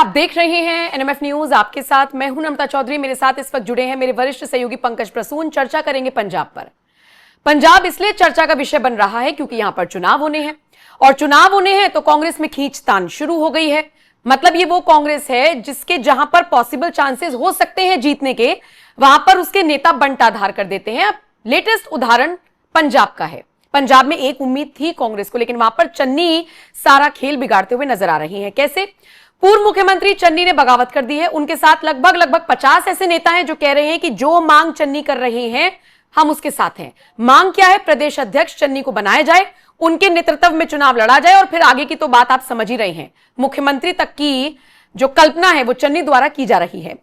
आप देख रहे हैं एनएमएफ न्यूज। आपके साथ मैं हूं नम्रता चौधरी। मेरे साथ इस वक्त जुड़े हैं मेरे वरिष्ठ सहयोगी पंकज प्रसून। चर्चा करेंगे पंजाब पर। पंजाब इसलिए चर्चा का विषय बन रहा है क्योंकि यहां पर चुनाव होने हैं, और चुनाव होने हैं तो कांग्रेस में खींचतान शुरू हो गई है। मतलब ये वो कांग्रेस है जिसके जहां पर पॉसिबल चांसेस हो सकते हैं जीतने के, वहां पर उसके नेता बंटाधार कर देते हैं। अब लेटेस्ट उदाहरण पंजाब का है। पंजाब में एक उम्मीद थी कांग्रेस को, लेकिन वहां पर चन्नी सारा खेल बिगाड़ते हुए नजर आ रही हैं। कैसे? पूर्व मुख्यमंत्री चन्नी ने बगावत कर दी है। उनके साथ लगभग 50 ऐसे नेता हैं जो कह रहे हैं कि जो मांग चन्नी कर रहे हैं हम उसके साथ हैं। मांग क्या है? प्रदेश अध्यक्ष चन्नी को बनाया जाए, उनके नेतृत्व में चुनाव लड़ा जाए, और फिर आगे की तो बात आप समझ ही रहे हैं। मुख्यमंत्री तक की जो कल्पना है वो चन्नी द्वारा की जा रही है।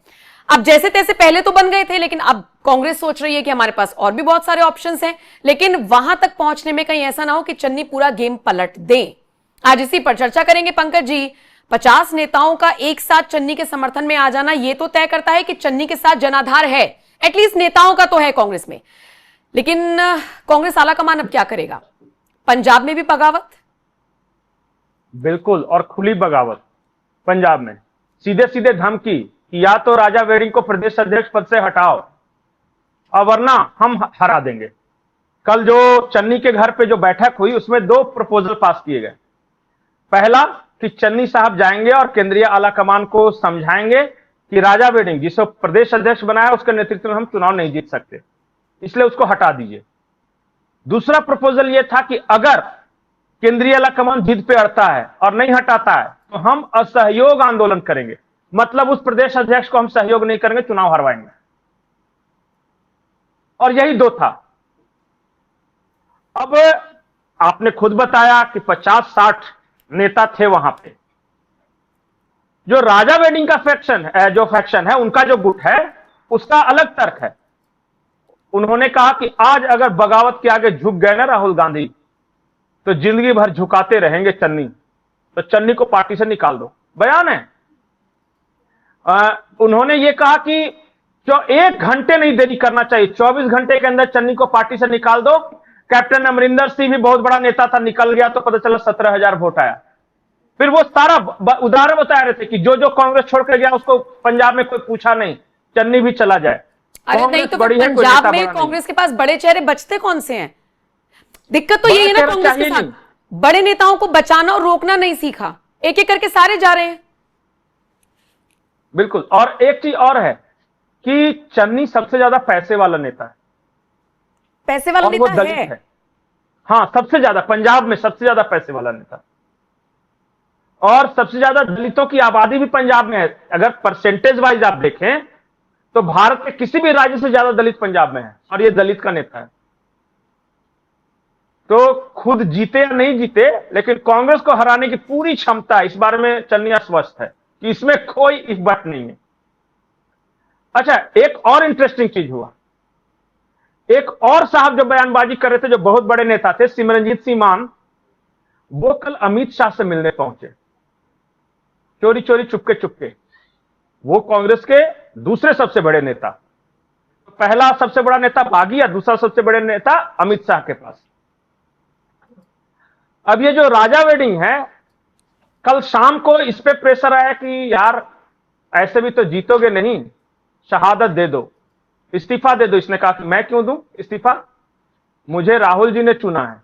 अब जैसे तैसे पहले तो बन गए थे, लेकिन अब कांग्रेस सोच रही है कि हमारे पास और भी बहुत सारे ऑप्शंस हैं, लेकिन वहां तक पहुंचने में कहीं ऐसा ना हो कि चन्नी पूरा गेम पलट दे। आज इसी पर चर्चा करेंगे पंकज जी। 50 नेताओं का एक साथ चन्नी के समर्थन में आ जाना यह तो तय करता है कि चन्नी के साथ जनाधार है, एटलीस्ट नेताओं का तो है कांग्रेस में। लेकिन कांग्रेस आलाकमान अब क्या करेगा? पंजाब में भी बगावत, बिल्कुल, और खुली बगावत। पंजाब में सीधे सीधे धमकी कि या तो राजा वेडिंग को प्रदेश अध्यक्ष पद से हटाओ और वरना हम हरा देंगे। कल जो चन्नी के घर पे जो बैठक हुई उसमें 2 प्रपोजल पास किए गए। पहला कि चन्नी साहब जाएंगे और केंद्रीय आला कमान को समझाएंगे कि राजा वेडिंग जिसे प्रदेश अध्यक्ष बनाया उसके नेतृत्व में हम चुनाव नहीं जीत सकते, इसलिए उसको हटा दीजिए। दूसरा प्रपोजल यह था कि अगर केंद्रीय आला कमान जिद पे अड़ता है और नहीं हटाता है तो हम असहयोग आंदोलन करेंगे। मतलब उस प्रदेश अध्यक्ष को हम सहयोग नहीं करेंगे, चुनाव हरवाएंगे। और यही 2 था। अब आपने खुद बताया कि 50-60 नेता थे वहां पे। जो राजा वेडिंग का फैक्शन है उनका जो गुट है उसका अलग तर्क है। उन्होंने कहा कि आज अगर बगावत के आगे झुक गए ना राहुल गांधी तो जिंदगी भर झुकाते रहेंगे चन्नी, तो चन्नी को पार्टी से निकाल दो। बयान है। उन्होंने ये कहा कि जो 1 घंटे नहीं देरी करना चाहिए, 24 घंटे के अंदर चन्नी को पार्टी से निकाल दो। कैप्टन अमरिंदर सिंह भी बहुत बड़ा नेता था, निकल गया तो पता चला 17,000 वोट आया। फिर वो सारा उदाहरण बता रहे थे कि जो जो कांग्रेस छोड़ कर गया उसको पंजाब में कोई पूछा नहीं, चन्नी भी चला जाए। अरे नहीं तो पंजाब में कांग्रेस के पास बड़े चेहरे बचते कौन से हैं? दिक्कत तो यही है ना कांग्रेस के साथ, बड़े नेताओं को बचाना और रोकना नहीं सीखा। एक एक करके सारे जा रहे हैं। बिल्कुल। और एक चीज और है कि चन्नी सबसे ज्यादा पैसे वाला नेता है। पैसे वाला नेता वो दलित है। हाँ, सबसे ज्यादा पंजाब में सबसे ज्यादा पैसे वाला नेता, और सबसे ज्यादा दलितों की आबादी भी पंजाब में है। अगर परसेंटेज वाइज आप देखें तो भारत के किसी भी राज्य से ज्यादा दलित पंजाब में है, और ये दलित का नेता है। तो खुद जीते या नहीं जीते, लेकिन कांग्रेस को हराने की पूरी क्षमता है। इस बारे में चन्नी आश्वस्त है कि इसमें कोई इस बात नहीं है। अच्छा, एक और इंटरेस्टिंग चीज हुआ। एक और साहब जो बयानबाजी कर रहे थे, जो बहुत बड़े नेता थे, सिमरनजीत सिंह मान, वो कल अमित शाह से मिलने पहुंचे, चोरी चोरी चुपके चुपके। वो कांग्रेस के दूसरे सबसे बड़े नेता, पहला सबसे बड़ा नेता बागी या दूसरा सबसे बड़े नेता अमित शाह के पास। अब ये जो राजा वेडिंग है, कल शाम को इस पे प्रेशर आया कि यार ऐसे भी तो जीतोगे नहीं, शहादत दे दो, इस्तीफा दे दो। इसने कहा कि मैं क्यों दूं इस्तीफा, मुझे राहुल जी ने चुना है,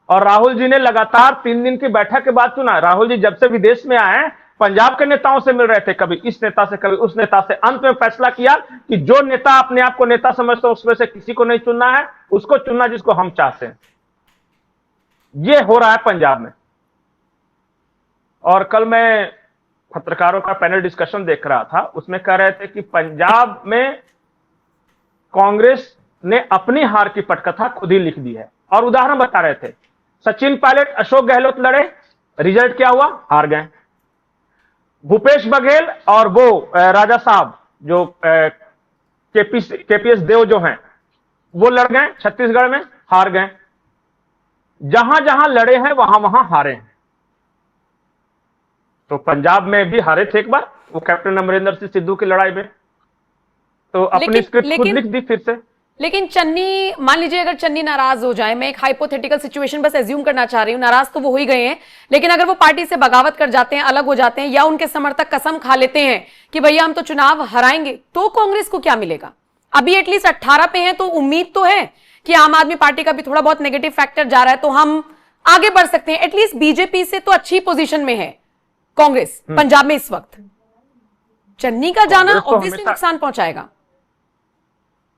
और राहुल जी ने लगातार 3 दिन की बैठक के बाद चुना है। राहुल जी जब से विदेश में आए पंजाब के नेताओं से मिल रहे थे, कभी इस नेता से कभी उस नेता से। अंत में फैसला किया कि जो नेता अपने आप को नेता समझते हैं उसमें से किसी को नहीं चुनना है, उसको चुनना जिसको हम चाहते हैं। ये हो रहा है पंजाब में। और कल मैं पत्रकारों का पैनल डिस्कशन देख रहा था, उसमें कह रहे थे कि पंजाब में कांग्रेस ने अपनी हार की पटकथा खुद ही लिख दी है। और उदाहरण बता रहे थे, सचिन पायलट अशोक गहलोत लड़े, रिजल्ट क्या हुआ? हार गए। भूपेश बघेल और वो राजा साहब जो केपीएस देव जो हैं, वो लड़ गए छत्तीसगढ़ में, हार गए। जहां जहां लड़े हैं वहां वहां हारे हैं। तो पंजाब में भी हारे थे एक बार, वो कैप्टन अमरिंदर सिंह सिद्धू की लड़ाई में, तो अपनी स्क्रिप्ट खुद लिख दी फिर से। लेकिन चन्नी, मान लीजिए अगर चन्नी नाराज हो जाए, मैं एक हाइपोथेटिकल सिचुएशन बस एज्यूम करना चाह रही हूँ, नाराज तो वो हो ही गए हैं, लेकिन अगर वो पार्टी से बगावत कर जाते हैं, अलग हो जाते हैं, या उनके समर्थक कसम खा लेते हैं कि भैया हम तो चुनाव हराएंगे, तो कांग्रेस को क्या मिलेगा? अभी एटलीस्ट 18 पे है, तो उम्मीद तो है कि आम आदमी पार्टी का भी थोड़ा बहुत नेगेटिव फैक्टर जा रहा है, तो हम आगे बढ़ सकते हैं। एटलीस्ट बीजेपी से तो अच्छी पोजीशन में है कांग्रेस पंजाब में इस वक्त। चन्नी का जाना ऑब्वियसली नुकसान पहुंचाएगा।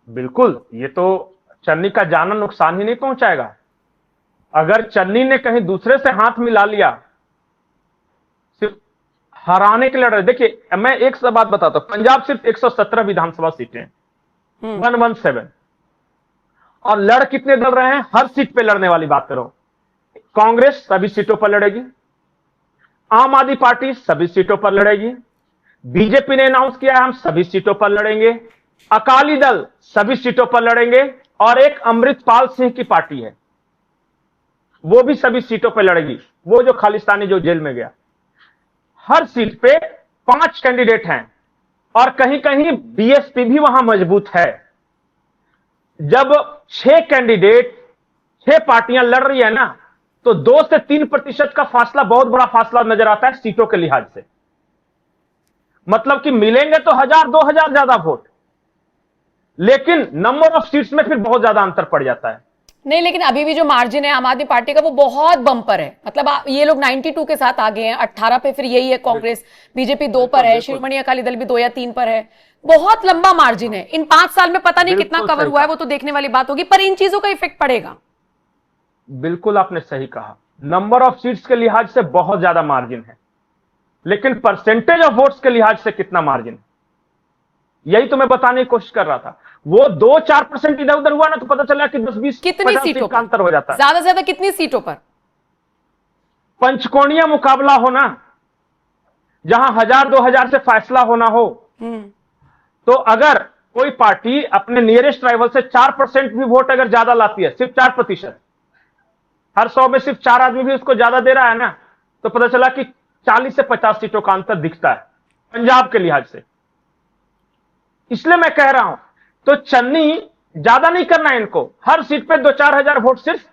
बिल्कुल, ये तो चन्नी का जाना नुकसान ही नहीं पहुंचाएगा। अगर चन्नी ने कहीं दूसरे से हाथ मिला लिया, सिर्फ हराने के लिए लड़ रहे। देखिए, मैं एक सब बात बताता हूं, पंजाब सिर्फ 117 विधानसभा सीटें हैं, 117, और लड़ कितने दल रहे हैं? हर सीट पे लड़ने वाली बात करो। कांग्रेस सभी सीटों पर लड़ेगी, आम आदमी पार्टी सभी सीटों पर लड़ेगी, बीजेपी ने अनाउंस किया है हम सभी सीटों पर लड़ेंगे, अकाली दल सभी सीटों पर लड़ेंगे, और एक अमृतपाल सिंह की पार्टी है वो भी सभी सीटों पर लड़ेगी, वो जो खालिस्तानी जो जेल में गया। हर सीट पे 5 कैंडिडेट हैं, और कहीं कहीं बीएसपी भी वहां मजबूत है। जब 6 कैंडिडेट, 6 पार्टियां लड़ रही है ना, तो 2 से 3% का फासला बहुत बड़ा फासला नजर आता है सीटों के लिहाज से। मतलब कि मिलेंगे तो 1000-2000 ज्यादा वोट, लेकिन नंबर ऑफ सीट्स में फिर बहुत ज्यादा अंतर पड़ जाता है। नहीं, लेकिन अभी भी जो मार्जिन है आम आदमी पार्टी का वो बहुत बम्पर है। मतलब ये लोग 92 के साथ आगे हैं, 18 पे फिर यही है कांग्रेस, बीजेपी 2 पर है, शिरोमणि अकाली दल भी 2 या 3 पर है। बहुत लंबा मार्जिन है। इन 5 साल में पता नहीं कितना कवर हुआ है, वो तो देखने वाली बात होगी, पर इन चीजों का इफेक्ट पड़ेगा। बिल्कुल आपने सही कहा, नंबर ऑफ सीट्स के लिहाज से बहुत ज्यादा मार्जिन है, लेकिन परसेंटेज ऑफ वोट्स के लिहाज से कितना मार्जिन है, यही तो मैं बताने की कोशिश कर रहा था। वो 2-4% इधर उधर हुआ ना, तो पता चला कि 10-20 कितनी सीटों का अंतर हो जाता है। ज्यादा से ज्यादा कितनी सीटों पर? पंचकोणीय मुकाबला होना, जहां 1000-2000 से फैसला होना हो, तो अगर कोई पार्टी अपने नियरेस्ट राइवल से 4% भी वोट अगर ज्यादा लाती है, सिर्फ 4%, हर 100 में सिर्फ 4 आदमी भी उसको ज्यादा दे रहा है ना, तो पता चला कि 40 से 50 सीटों का अंतर दिखता है पंजाब के लिहाज से। इसलिए मैं कह रहा हूं, तो चन्नी ज्यादा नहीं करना है इनको, हर सीट पे 2-4 हजार वोट सिर्फ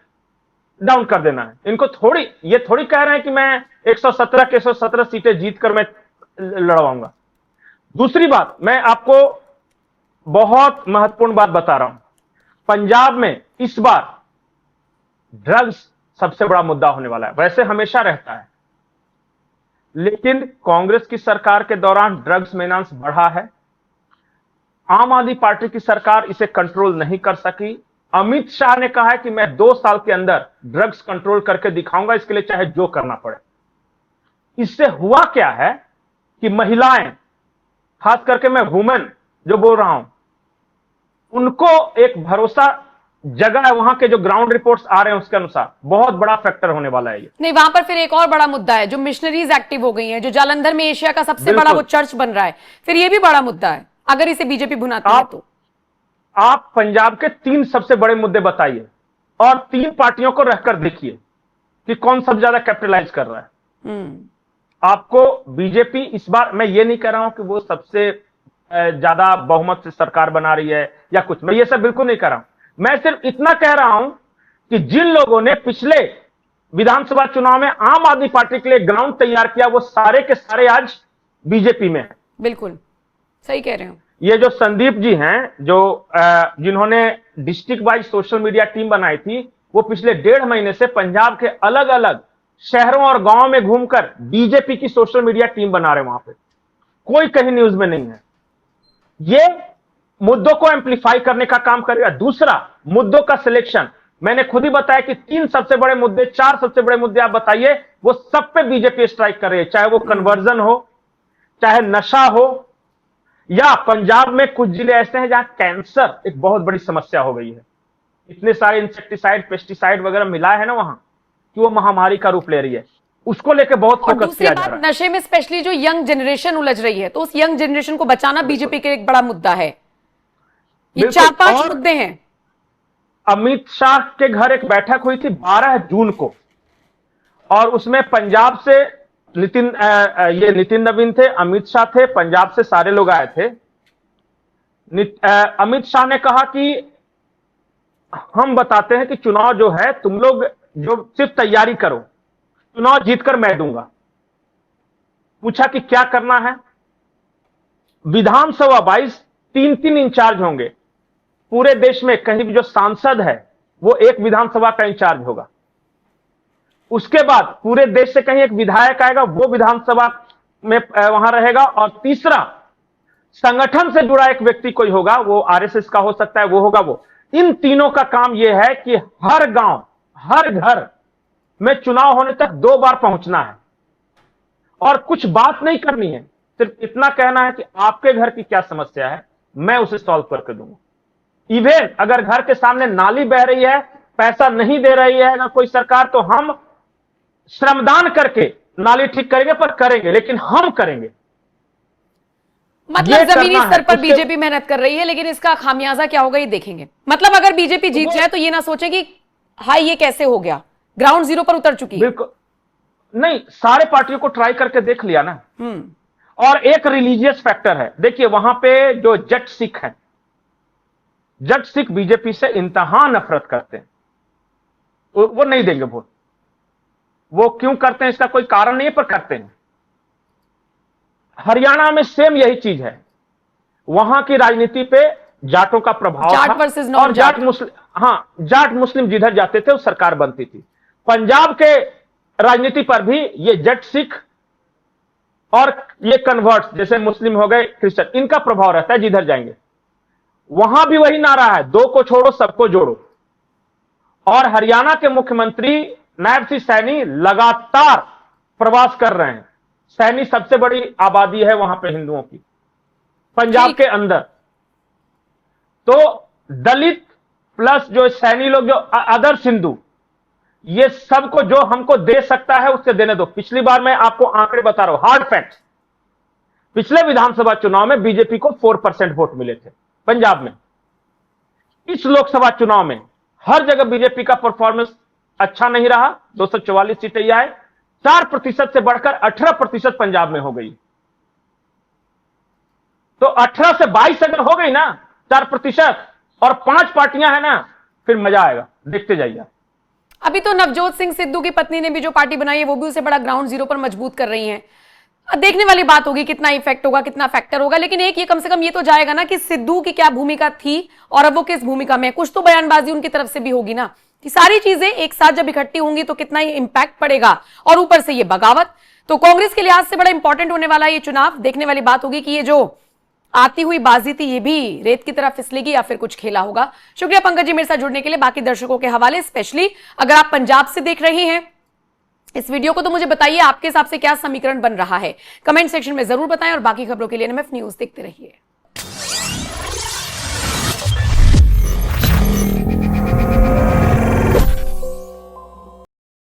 डाउन कर देना है इनको। ये थोड़ी कह रहे हैं कि मैं 117 के 117 सीटें जीतकर मैं लड़वाऊंगा। दूसरी बात, मैं आपको बहुत महत्वपूर्ण बात बता रहा हूं, पंजाब में इस बार ड्रग्स सबसे बड़ा मुद्दा होने वाला है। वैसे हमेशा रहता है, लेकिन कांग्रेस की सरकार के दौरान ड्रग्स मेनांस बढ़ा है। आम आदमी पार्टी की सरकार इसे कंट्रोल नहीं कर सकी। अमित शाह ने कहा है कि मैं 2 साल के अंदर ड्रग्स कंट्रोल करके दिखाऊंगा, इसके लिए चाहे जो करना पड़े। इससे हुआ क्या है कि महिलाएं, खास करके मैं वुमेन जो बोल रहा हूं, उनको एक भरोसा जगह है। वहां के जो ग्राउंड रिपोर्ट्स आ रहे हैं उसके अनुसार बहुत बड़ा फैक्टर होने वाला है ये। नहीं, वहां पर फिर एक और बड़ा मुद्दा है, जो मिशनरीज एक्टिव हो गई हैं, जो जालंधर में एशिया का सबसे बड़ा वो चर्च बन रहा है, फिर ये भी बड़ा मुद्दा है अगर इसे बीजेपी भुनाती है तो। आप पंजाब के 3 सबसे बड़े मुद्दे बताइए, और 3 पार्टियों को रहकर देखिए कि कौन सबसे ज्यादा कैपिटलाइज कर रहा है। आपको बीजेपी इस बार, मैं ये नहीं कह रहा हूं कि वो सबसे ज्यादा बहुमत से सरकार बना रही है या कुछ, मैं ये सब बिल्कुल नहीं कह रहा हूं। मैं सिर्फ इतना कह रहा हूं कि जिन लोगों ने पिछले विधानसभा चुनाव में आम आदमी पार्टी के लिए ग्राउंड तैयार किया, वो सारे के सारे आज बीजेपी में हैं। बिल्कुल सही कह रहे हो। ये जो संदीप जी हैं, जो जिन्होंने district wise social media team बनाई थी, वो पिछले 1.5 महीने से पंजाब के अलग अलग शहरों और गांवों में घूमकर बीजेपी की सोशल मीडिया टीम बना रहे हैं। वहां पे कोई कहीं न्यूज में नहीं है। ये मुद्दों को एम्पलीफाई करने का काम करेगा। दूसरा, मुद्दों का सिलेक्शन, मैंने खुद ही बताया कि 3 सबसे बड़े मुद्दे, 4 सबसे बड़े मुद्दे आप बताइए, वो सब पे बीजेपी स्ट्राइक कर रही है। चाहे वो कन्वर्जन हो, चाहे नशा हो, या पंजाब में कुछ जिले ऐसे हैं जहां कैंसर एक बहुत बड़ी समस्या हो गई है। इतने सारे इंसेक्टिसाइड, पेस्टिसाइड वगैरह मिला है ना वहां, कि वो महामारी का रूप ले रही है। उसको लेकर बहुत फोकस किया जा रहा है। नशे में स्पेशली जो यंग जनरेशन उलझ रही है, तो उस यंग जनरेशन को बचाना बीजेपी के एक बड़ा मुद्दा है। ये 4-5 मुद्दे हैं। अमित शाह के घर एक बैठक हुई थी 12 जून को, और उसमें पंजाब से नितिन नवीन थे, अमित शाह थे, पंजाब से सारे लोग आए थे। अमित शाह ने कहा कि हम बताते हैं कि चुनाव जो है तुम लोग जो सिर्फ तैयारी करो, चुनाव जीतकर मैं दूंगा। पूछा कि क्या करना है? विधानसभा 22 3 इंचार्ज होंगे। पूरे देश में कहीं भी जो सांसद है वो एक विधानसभा का इंचार्ज होगा। उसके बाद पूरे देश से कहीं एक विधायक आएगा, वो विधानसभा में वहां रहेगा। और तीसरा, संगठन से जुड़ा एक व्यक्ति कोई होगा, वो आरएसएस का हो सकता है, वो होगा वो। इन तीनों का काम यह है कि हर गांव, हर घर में चुनाव होने तक 2 बार पहुंचना है और कुछ बात नहीं करनी है, सिर्फ इतना कहना है कि आपके घर की क्या समस्या है, मैं उसे सॉल्व करके दूंगा। इवन अगर घर के सामने नाली बह रही है, पैसा नहीं दे रही है ना कोई सरकार, तो हम श्रमदान करके नाली ठीक करेंगे, पर करेंगे, लेकिन हम करेंगे। मतलब जमीनी स्तर पर बीजेपी मेहनत कर रही है, लेकिन इसका खामियाजा क्या होगा ये देखेंगे। मतलब अगर बीजेपी जीत जाए तो ये ना सोचे कि हाय ये कैसे हो गया, ग्राउंड जीरो पर उतर चुकी है। बिल्कुल नहीं, सारे पार्टियों को ट्राई करके देख लिया ना। और एक रिलीजियस फैक्टर है। देखिए वहां पे जो जट सिख हैं, जट सिख बीजेपी से इंतहा नफरत करते हैं, वो नहीं देंगे वोट। वो क्यों करते हैं इसका कोई कारण नहीं है, पर करते हैं। हरियाणा में सेम यही चीज है। वहां की राजनीति पे जाटों का प्रभाव जाट था, वर्सेस नॉन और जाट मुस्लिम, जाट मुस्लिम जिधर जाते थे वो सरकार बनती थी। पंजाब के राजनीति पर भी ये जट सिख और ये कन्वर्ट्स जैसे मुस्लिम हो गए, क्रिश्चियन, इनका प्रभाव रहता है जिधर जाएंगे। वहां भी वही नारा है, 2 को छोड़ो सबको जोड़ो। और हरियाणा के मुख्यमंत्री नायब सिंह सैनी लगातार प्रवास कर रहे हैं। सैनी सबसे बड़ी आबादी है वहां पे हिंदुओं की पंजाब के अंदर। तो दलित प्लस जो सैनी लोग, जो अदर्स हिंदू, ये सबको जो हमको दे सकता है उससे देने दो। पिछली बार मैं आपको आंकड़े बता रहा हूं, हार्ड फैक्ट्स। पिछले विधानसभा चुनाव में बीजेपी को 4% वोट मिले थे पंजाब में। इस लोकसभा चुनाव में हर जगह बीजेपी का परफॉर्मेंस अच्छा नहीं रहा। 244 सीटें आए, 4% से बढ़कर 18% पंजाब में हो गई। तो 18 से 22 अगर हो गई ना 4% और 5 पार्टियां हैं ना, फिर मजा आएगा, देखते जाइए। अभी तो नवजोत सिंह सिद्धू की पत्नी ने भी जो पार्टी बनाई है वो भी उसे बड़ा ग्राउंड जीरो पर मजबूत कर रही हैं। देखने वाली बात होगी कितना इफेक्ट होगा, कितना फैक्टर होगा। लेकिन एक ये कम से कम ये तो जाएगा ना कि सिद्धू की क्या भूमिका थी और अब वो किस भूमिका में। कुछ तो बयानबाजी उनकी तरफ से भी होगी ना, कि सारी चीजें एक साथ जब इकट्ठी होंगी तो कितना ही इंपैक्ट पड़ेगा। और ऊपर से ये बगावत, तो कांग्रेस के लिहाज से बड़ा इंपॉर्टेंट होने वाला ये चुनाव। देखने वाली बात होगी कि ये जो आती हुई बाजी थी ये भी रेत की तरफ फिसलेगी या फिर कुछ खेला होगा। शुक्रिया पंकज जी मेरे साथ जुड़ने के लिए। बाकी दर्शकों के हवाले, स्पेशली अगर आप पंजाब से देख रहे हैं इस वीडियो को, तो मुझे बताइए आपके हिसाब से क्या समीकरण बन रहा है, कमेंट सेक्शन में जरूर बताएं। और बाकी खबरों के लिए NMF न्यूज देखते रहिए।